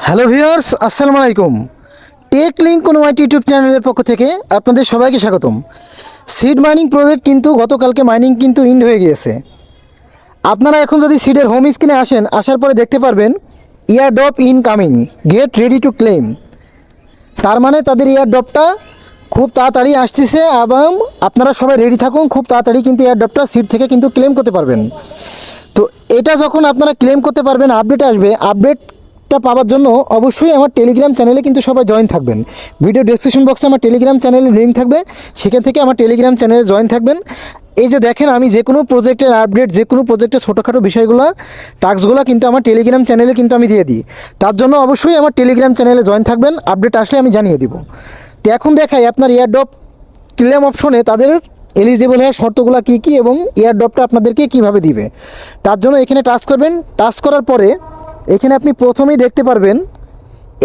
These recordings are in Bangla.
হ্যালো ভিউয়ার্স, আসসালামু আলাইকুম। টেক লিঙ্ক কোনো আইটি ইউটিউব চ্যানেলের পক্ষ থেকে আপনাদের সবাইকে স্বাগতম। সিড মাইনিং প্রজেক্ট কিন্তু গতকালকে মাইনিং কিন্তু ইন্ড হয়ে গিয়েছে। আপনারা এখন যদি সিডের হোম স্ক্রিনে আসেন, আসার পরে দেখতে পারবেন airdrop incoming, get ready to claim. তার মানে তাদের ইয়ারড্রপটা খুব তাড়াতাড়ি আসতেছে এবং আপনারা সবাই রেডি থাকুন, খুব তাড়াতাড়ি কিন্তু ইয়ারড্রপটা সিড থেকে কিন্তু ক্লেম করতে পারবেন। তো এটা যখন আপনারা ক্লেম করতে পারবেন, আপডেট আসবে। আপডেটটা পাওয়ার জন্য অবশ্যই আমার টেলিগ্রাম চ্যানেলে কিন্তু সবাই জয়েন থাকবেন। ভিডিও ডেসক্রিপশন বক্সে আমার টেলিগ্রাম চ্যানেলের লিঙ্ক থাকবে, সেখান থেকে আমার টেলিগ্রাম চ্যানেলে জয়েন থাকবেন। এই যে দেখেন, আমি যে কোনো প্রজেক্টের আপডেট, যে কোনো প্রজেক্টের ছোটোখাটো বিষয়গুলো, টাস্কগুলো কিন্তু আমার টেলিগ্রাম চ্যানেলে কিন্তু আমি দিয়ে দিই। তার জন্য অবশ্যই আমার টেলিগ্রাম চ্যানেলে জয়েন থাকবেন, আপডেট আসলে আমি জানিয়ে দিব। তো এখন দেখাই আপনার এয়ারড্রপ ক্লেম অপশনে তাদের এলিজিবল হওয়ার শর্তগুলো কী কী এবং এয়ারড্রপটা আপনাদেরকে কীভাবে দিবে। তার জন্য এখানে টাচ করবেন। টাচ করার পরে এখানে আপনি প্রথমেই দেখতে পারবেন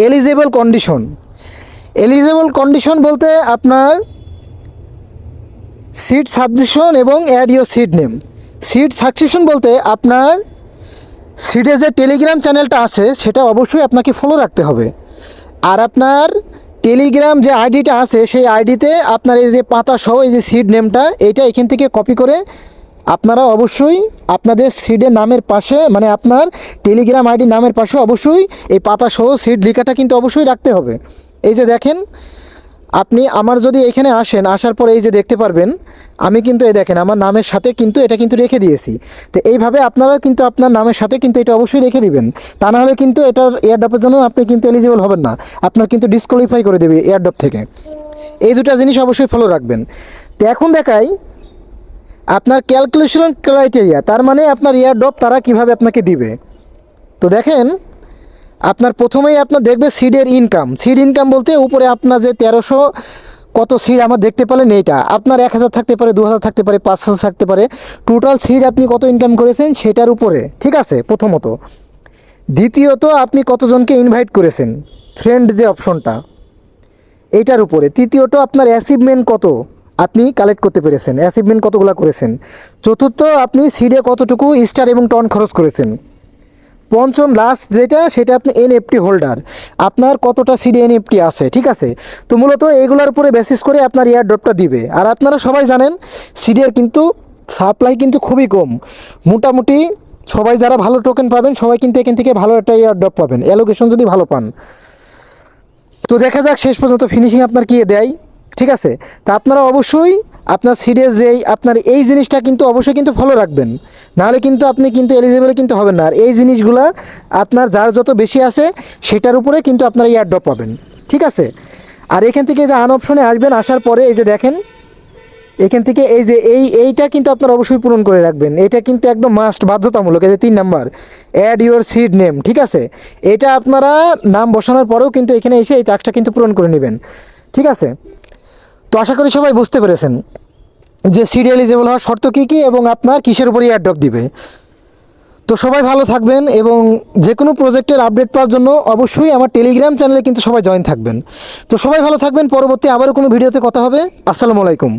এলিজিবল কন্ডিশন। এলিজিবল কন্ডিশন বলতে আপনার সিড সাবজেকশন এবং add your seed name. Seed succession বলতে আপনার সিডে যে টেলিগ্রাম চ্যানেলটা আছে সেটা অবশ্যই আপনাকে ফলো রাখতে হবে। আর আপনার টেলিগ্রাম যে আইডিটা আছে সেই আইডিতে আপনার এই যে পাতা সহ এই যে সিড নেমটা, এইটা এখান থেকে কপি করে আপনারা অবশ্যই আপনাদের সিডের নামের পাশে, মানে আপনার টেলিগ্রাম আইডি নামের পাশে অবশ্যই এই পাতা সহ সিড লেখাটা কিন্তু অবশ্যই রাখতে হবে। এই যে দেখেন, আপনি আমার যদি এখানে আসেন, আসার পরে এই যে দেখতে পারবেন আমি কিন্তু এই দেখেন আমার নামের সাথে কিন্তু এটা কিন্তু রেখে দিয়েছি। তো এইভাবে আপনারাও কিন্তু আপনার নামের সাথে কিন্তু এটা অবশ্যই রেখে দিবেন। তা না হলে কিন্তু এটার এয়ারড্রপের জন্য আপনি কিন্তু এলিজিবল হবেন না, আপনার কিন্তু ডিসকোয়ালিফাই করে দেবে এয়ারড্রপ থেকে। এই দুটো জিনিস অবশ্যই ফলো রাখবেন। তো এখন দেখাই আপনার ক্যালকুলেশন ক্রাইটেরিয়া, তার মানে আপনার এয়ারড্রপ তারা কিভাবে আপনাকে দিবে। তো দেখেন, আপনার প্রথমেই আপনার দেখবে সিডের ইনকাম। সিড ইনকাম বলতে উপরে আপনার যে 1300 কত সিড আমার দেখতে পেলেন, এইটা আপনার 1000 থাকতে পারে, 2000 থাকতে পারে, 5000 থাকতে পারে। টোটাল সিড আপনি কত ইনকাম করেছেন সেটার উপরে, ঠিক আছে, প্রথমত। দ্বিতীয়ত আপনি কতজনকে ইনভাইট করেছেন, ফ্রেন্ড যে অপশনটা, এইটার উপরে। তৃতীয়ত আপনার অ্যাচিভমেন্ট কত আপনি কালেক্ট করতে পেরেছেন, অ্যাচিভমেন্ট কতগুলো করেছেন। চতুর্থ আপনি সিডে কতটুকু স্টার এবং টন খরচ করেছেন। পঞ্চম লাস্ট যেটা, সেটা আপনি এনএফটি হোল্ডার, আপনার কতটা সিডি এনএফটি আছে, ঠিক আছে। তো মূলত এইগুলোর উপরে বেসিস করে আপনার এয়ারড্রপটা দিবে। আর আপনারা সবাই জানেন সিডির কিন্তু সাপ্লাই কিন্তু খুবই কম। মোটামুটি সবাই যারা ভালো টোকেন পাবেন সবাই কিন্তু এখান থেকে ভালো একটা এয়ারড্রপ পাবেন, অ্যালোকেশন যদি ভালো পান। তো দেখা যাক শেষ পর্যন্ত ফিনিশিং আপনার কী দেয়, ঠিক আছে। তা আপনারা অবশ্যই আপনার সিরিয়াস যেই আপনার এই জিনিসটা কিন্তু অবশ্যই কিন্তু ফলো রাখবেন, নাহলে কিন্তু আপনি কিন্তু এলিজিবল কিন্তু হবেন না। আর এই জিনিসগুলো আপনার যার যত বেশি আছে সেটার উপরে কিন্তু আপনারা এয়ারড্রপ পাবেন, ঠিক আছে। আর এখান থেকে যে আন অপশনে আসবেন, আসার পরে এই যে দেখেন এখান থেকে এই যে এইটা কিন্তু আপনারা অবশ্যই পূরণ করে রাখবেন। এটা কিন্তু একদম মাস্ট, বাধ্যতামূলক। এই যে 3 number add your seed name, ঠিক আছে। এটা আপনারা নাম বসানোর পরেও কিন্তু এখানে এসে এই টাস্কটা কিন্তু পূরণ করে নেবেন, ঠিক আছে। তো আশা করি সবাই বুঝতে পেরেছেন যে সিড এলিজিবল হওয়ার শর্ত কী কী এবং আপনার কিসের উপরে এয়ারড্রপ দিবে। তো সবাই ভালো থাকবেন এবং যে কোনো প্রজেক্টের আপডেট পাওয়ার জন্য অবশ্যই আমার টেলিগ্রাম চ্যানেলে কিন্তু সবাই জয়েন থাকবেন। তো সবাই ভালো থাকবেন, পরবর্তী আবারও কোনো ভিডিওতে কথা হবে। আসসালামু আলাইকুম।